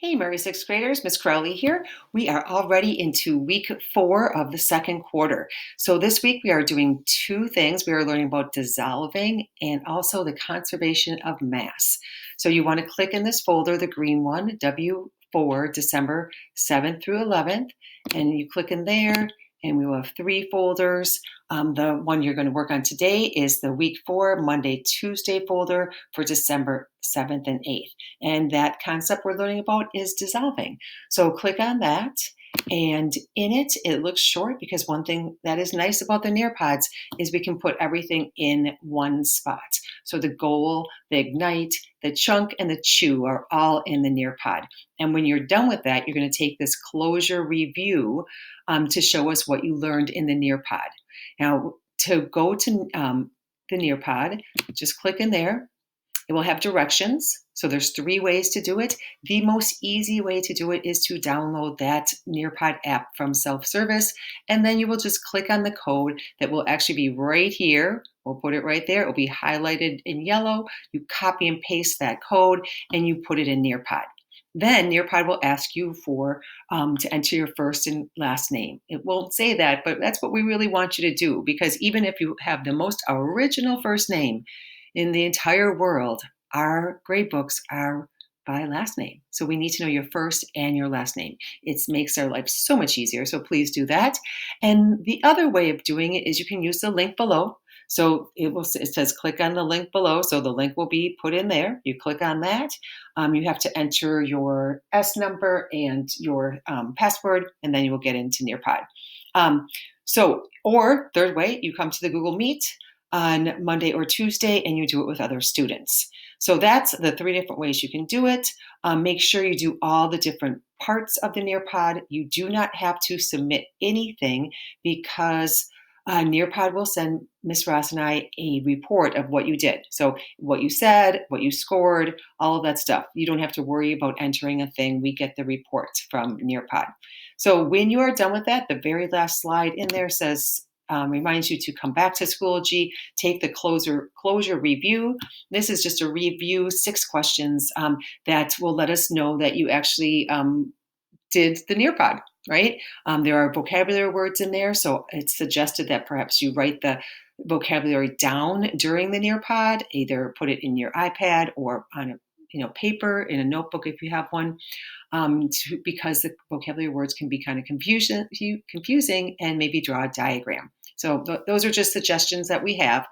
Hey, Murray sixth graders, Miss Crowley here. We are already into week 4 of the second quarter. So this week we are doing two things. We are learning about dissolving and also the conservation of mass. So you want to click in this folder, the green one, W4, December 7th through 11th, and you click in there and we will have 3 folders. The one you're going to work on today is the week 4, Monday, Tuesday folder for December 7th and 8th. And that concept we're learning about is dissolving. So click on that. And in it, it looks short because one thing that is nice about the Nearpods is we can put everything in one spot. So the goal, the ignite, the chunk, and the chew are all in the Nearpod. And when you're done with that, you're going to take this closure review to show us what you learned in the Nearpod. Now, to go to the Nearpod, just click in there. It will have directions. So there's 3 ways to do it. The most easy way to do it is to download that Nearpod app from self-service. And then you will just click on the code that will actually be right here. We'll put it right there. It will be highlighted in yellow. You copy and paste that code and you put it in Nearpod. Then Nearpod will ask you to enter your first and last name. It won't say that, but that's what we really want you to do, because even if you have the most original first name in the entire world, our grade books are by last name. So we need to know your first and your last name. It makes our life so much easier. So please do that. And the other way of doing it is you can use the link below. So it says click on the link below. So the link will be put in there. You click on that. You have to enter your S number and your password, and then you will get into Nearpod. Or third way, you come to the Google Meet on Monday or Tuesday and you do it with other students. So that's the 3 different ways you can do it. Make sure you do all the different parts of the Nearpod. You do not have to submit anything because Nearpod will send Miss Ross and I a report of what you did. So what you said, what you scored, all of that stuff. You don't have to worry about entering a thing. We get the report from Nearpod. So when you are done with that, the very last slide in there says, reminds you to come back to Schoology, take the closure review. This is just a review, 6 questions that will let us know that you actually did the Nearpod, right? There are vocabulary words in there, so it's suggested that perhaps you write the vocabulary down during the Nearpod, either put it in your iPad or on a paper, in a notebook if you have one, because the vocabulary words can be kind of confusing, and maybe draw a diagram. So those are just suggestions that we have.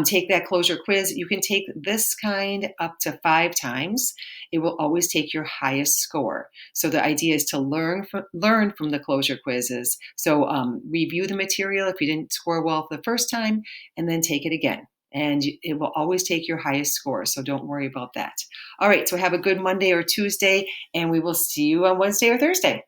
Take that closure quiz. You can take this kind up to 5 times. It will always take your highest score. So the idea is to learn from the closure quizzes. So review the material if you didn't score well the first time, and then take it again. And it will always take your highest score, so don't worry about that. All right, so have a good Monday or Tuesday, and we will see you on Wednesday or Thursday.